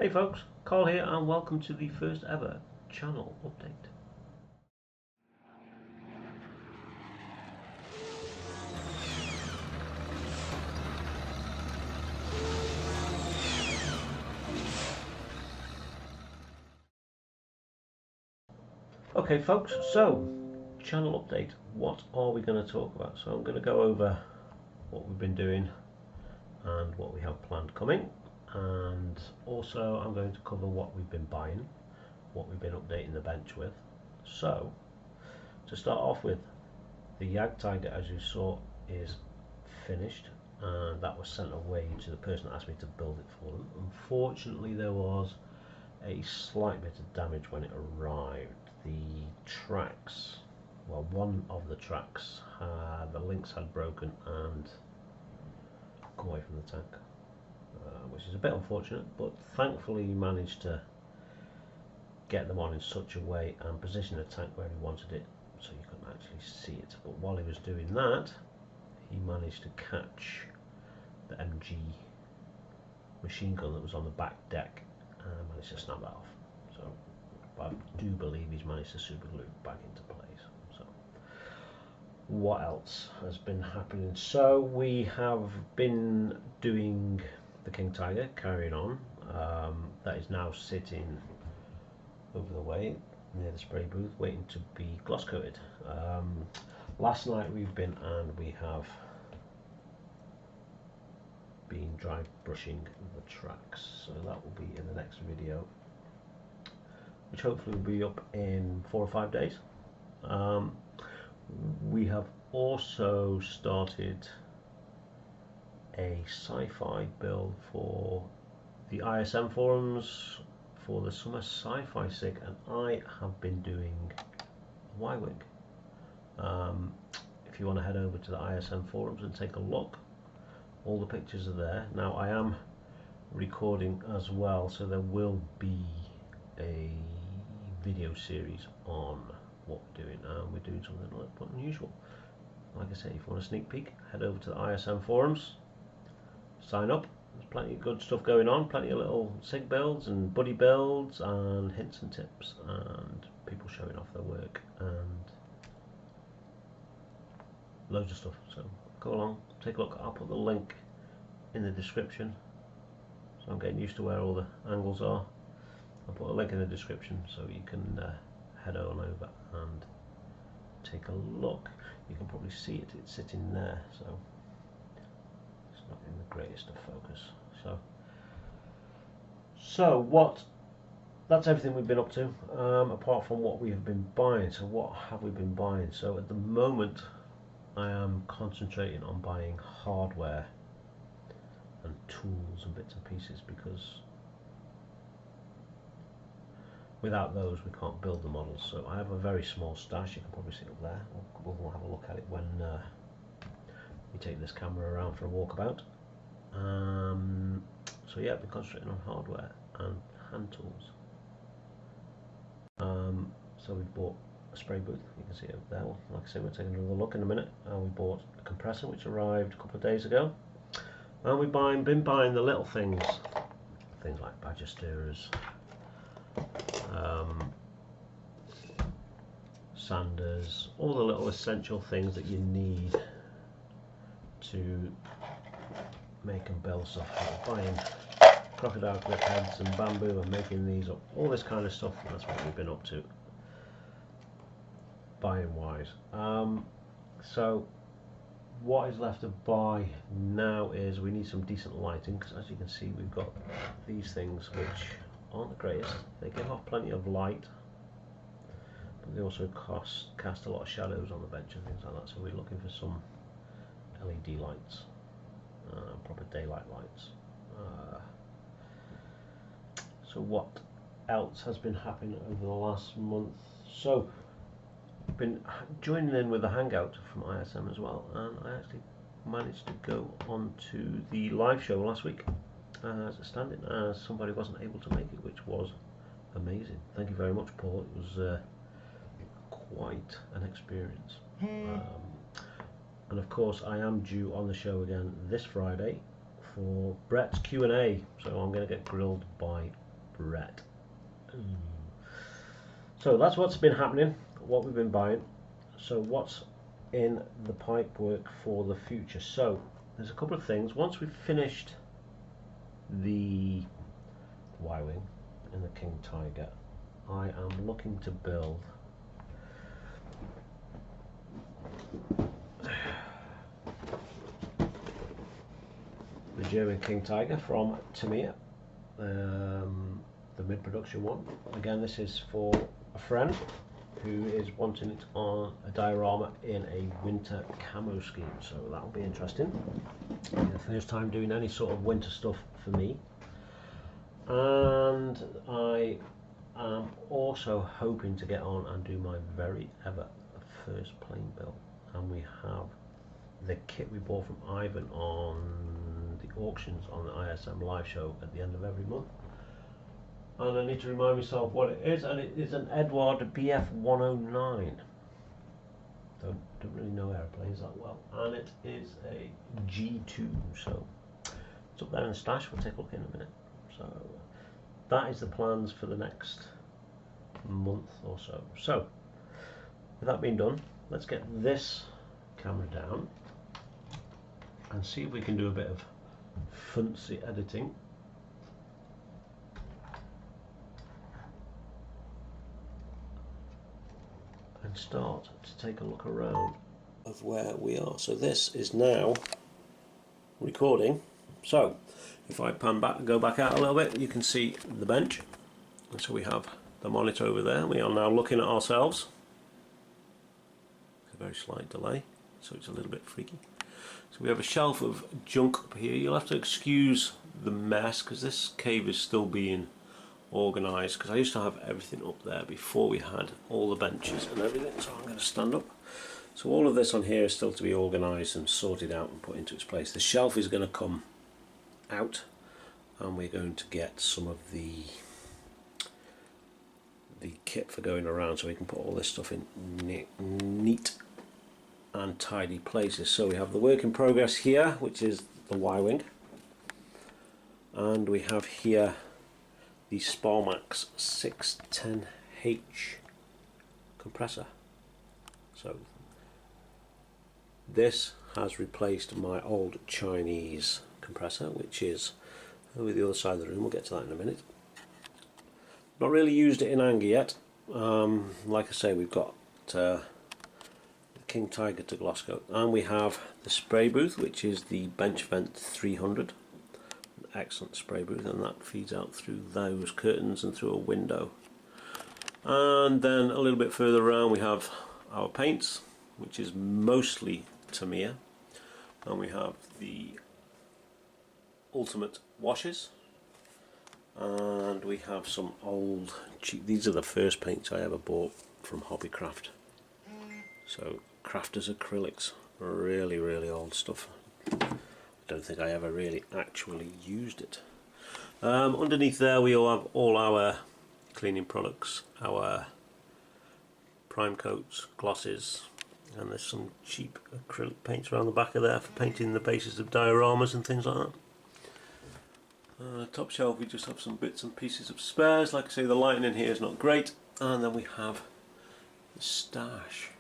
Hey folks, Carl here and welcome to the first ever channel update. Okay folks, so channel update. What are we going to talk about? So I'm going to go over what we've been doing and what we have planned coming, and also I'm going to cover what we've been buying, what we've been updating the bench with. So to start off with, the Yag Tiger, as you saw, is finished, and that was sent away to the person that asked me to build it for them. Unfortunately, there was a slight bit of damage when it arrived. The tracks, well, one of the tracks, the links had broken and come away from the tank, which is a bit unfortunate, but thankfully he managed to get them on in such a way and position the tank where he wanted it so you couldn't actually see it. But while he was doing that, he managed to catch the MG machine gun that was on the back deck and managed to snap that off. So I do believe he's managed to super glue it back into place. So what else has been happening? So we have been doing the King Tiger, carrying on. That is now sitting over the way near the spray booth waiting to be gloss coated. Last night we've been and we have been dry brushing the tracks, so that will be in the next video, which hopefully will be up in 4 or 5 days. We have also started a sci-fi build for the ISM Forums for the summer sci-fi sig, and I have been doing a Y-wing. If you want to head over to the ISM Forums and take a look, all the pictures are there. Now I am recording as well, so there will be a video series on what we're doing, and we're doing something a little bit unusual. Like I say, if you want a sneak peek, head over to the ISM Forums, sign up. There's plenty of good stuff going on, plenty of little SIG builds and buddy builds and hints and tips and people showing off their work and loads of stuff. So go along, take a look. I'll put the link in the description. So I'm getting used to where all the angles are. I'll put a link in the description so you can head on over and take a look. You can probably see it, it's sitting there, so it's not in the greatest of focus. So that's everything we've been up to, apart from what we have been buying. So what have we been buying? So at the moment I am concentrating on buying hardware and tools and bits and pieces, because without those we can't build the models. So I have a very small stash, you can probably see it up there. We'll have a look at it when we take this camera around for a walkabout. So yeah, I've been concentrating on hardware and hand tools. So we bought a spray booth, you can see it up there. Well, like I said, we're taking another look in a minute. We bought a compressor which arrived a couple of days ago, and we've been buying the little things like badger stirrers, sanders, all the little essential things that you need to make and build stuff. We're buying crocodile grip heads and bamboo and making these up, all this kind of stuff. That's what we've been up to buying wise. So what is left to buy now is we need some decent lighting, because as you can see we've got these things which aren't the greatest. They give off plenty of light, but they also cast a lot of shadows on the bench and things like that, so we're looking for some LED lights, proper daylight lights. So what else has been happening over the last month? So I've been joining in with the hangout from ISM as well, and I actually managed to go on to the live show last week as a stand-in, as somebody wasn't able to make it, which was amazing. Thank you very much, Paul. It was quite an experience. And of course I am due on the show again this Friday for Brett's Q&A, so I'm going to get grilled by Brett. So that's what's been happening, what we've been buying. So what's in the pipe work for the future? So there's a couple of things. Once we've finished the Y-wing in the King Tiger, I am looking to build the German King Tiger from Tamiya, the mid-production one. Again, this is for a friend who is wanting it on a diorama in a winter camo scheme, so that'll be interesting. The first time doing any sort of winter stuff for me. And I am also hoping to get on and do my very ever first plane build, and we have the kit we bought from Ivan on the auctions on the ISM live show at the end of every month, and I need to remind myself what it is, and it is an Edward BF 109. Don't really know airplanes that well, and it is a G2, so it's up there in the stash. We'll take a look in a minute. So that is the plans for the next month or so. So with that being done, let's get this camera down and see if we can do a bit of fancy editing. And start to take a look around of where we are. So this is now recording. So if I pan back and go back out a little bit, you can see the bench. And so we have the monitor over there. We are now looking at ourselves. It's a very slight delay, so it's a little bit freaky. So we have a shelf of junk up here. You'll have to excuse the mess because this cave is still being organised, because I used to have everything up there before we had all the benches and everything. So I'm going to stand up. So all of this on here is still to be organised and sorted out and put into its place. The shelf is going to come out, and we're going to get some of the kit for going around, so we can put all this stuff in neat and tidy places. So we have the work in progress here, which is the Y-wing, and we have here the Sparmax 610H compressor. So this has replaced my old Chinese compressor, which is over the other side of the room. We'll get to that in a minute. Not really used it in anger yet. Like I say, we've got the King Tiger to Glasgow, and we have the spray booth, which is the Bench Vent 300. An excellent spray booth, and that feeds out through those curtains and through a window. And then a little bit further around we have our paints, which is mostly Tamiya, and we have the Ultimate washes, and we have some old cheap, these are the first paints I ever bought from Hobbycraft. So Crafters acrylics, really old stuff. I don't think I ever really actually used it. Underneath there we all have all our cleaning products, our prime coats, glosses, and there's some cheap acrylic paints around the back of there for painting the bases of dioramas and things like that. Top shelf we just have some bits and pieces of spares. Like I say, the lighting in here is not great. And then we have the stash.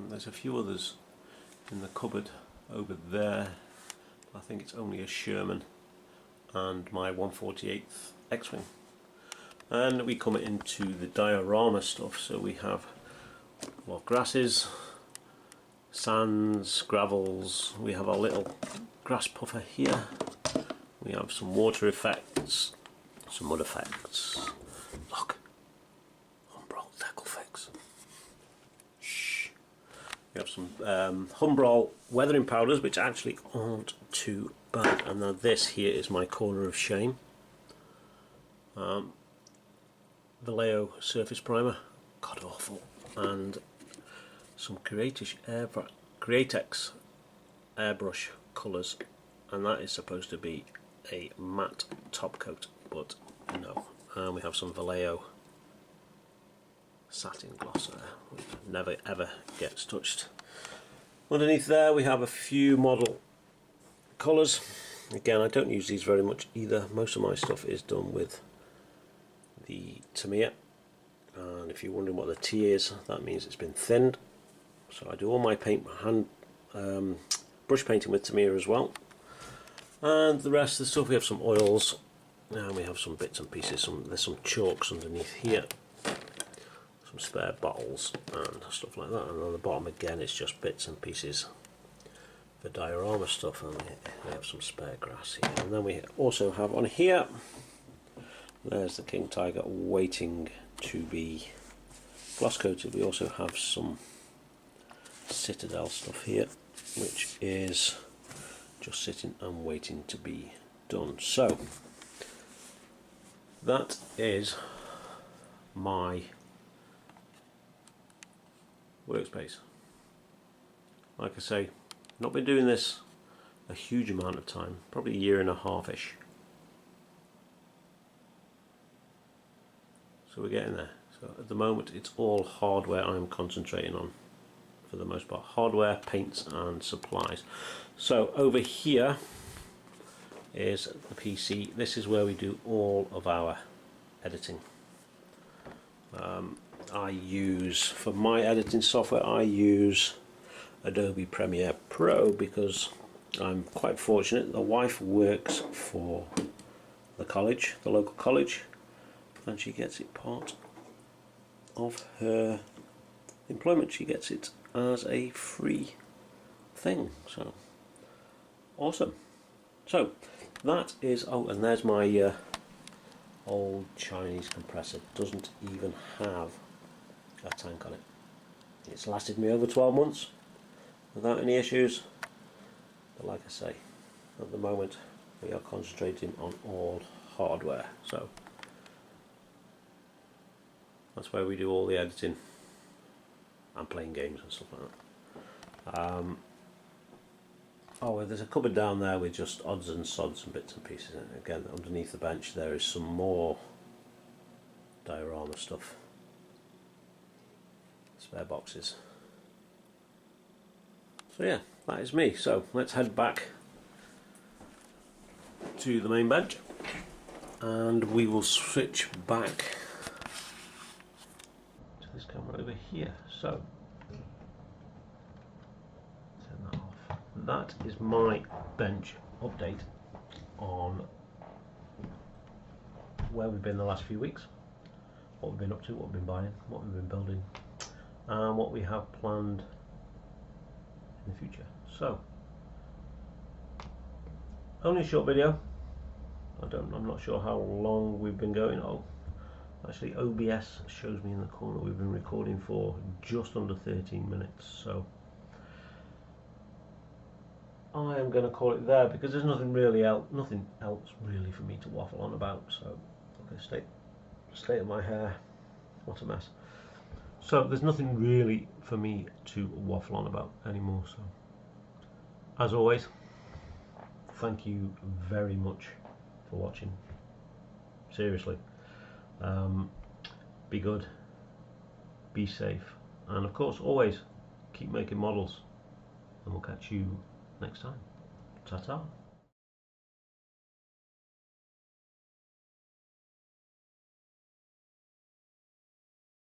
There's a few others in the cupboard over there. I think it's only a Sherman and my 148th X-Wing. And we come into the diorama stuff. So we have grasses, sands, gravels. We have our little grass puffer here. We have some water effects, some mud effects. Look, Humbrol deckle fix. Shh. We have some Humbrol weathering powders, which actually aren't too bad. And now this here is my corner of shame. Vallejo surface primer, god awful, and some Createx airbrush colours, and that is supposed to be a matte top coat, but no. And we have some Vallejo satin gloss there, which never ever gets touched. Underneath there we have a few model colours. Again, I don't use these very much either. Most of my stuff is done with the Tamiya, and if you're wondering what the T is, that means it's been thinned. So I do all my paint brush painting with Tamiya as well, and the rest of the stuff, we have some oils, and we have some bits and pieces. There's some chalks underneath here, some spare bottles and stuff like that, and on the bottom again it's just bits and pieces for diorama stuff, and we have some spare grass here. And then we also have on here, there's the King Tiger waiting to be gloss coated. We also have some Citadel stuff here, which is just sitting and waiting to be done. So that is my workspace. Like I say, not been doing this a huge amount of time, probably a year and a half-ish. So we're getting there. So at the moment it's all hardware I'm concentrating on, for the most part. Hardware, paints and supplies. So over here is the PC. This is where we do all of our editing. I use, for my editing software, I use Adobe Premiere Pro because I'm quite fortunate. The wife works for the college, the local college, and she gets it part of her employment. She gets it as a free thing, so awesome. So that is, oh, and there's my old Chinese compressor. Doesn't even have a tank on it. It's lasted me over 12 months without any issues, but like I say, at the moment we are concentrating on all hardware, so that's where we do all the editing and playing games and stuff like that. Oh, there's a cupboard down there with just odds and sods and bits and pieces, and again underneath the bench there is some more diorama stuff, spare boxes. So yeah, that is me. So let's head back to the main bench and we will switch back to this camera over here. So turn that off. That is my bench update on where we've been the last few weeks, what we've been up to, what we've been buying, what we've been building, and what we have planned in the future. So only a short video. I'm not sure how long we've been going. Oh, actually OBS shows me in the corner we've been recording for just under 13 minutes, so I am going to call it there because there's nothing else really for me to waffle on about. So okay, state of my hair, what a mess. So there's nothing really for me to waffle on about anymore. So as always, thank you very much for watching. Seriously, be good, be safe, and of course always keep making models, and we'll catch you next time. Ta-ta.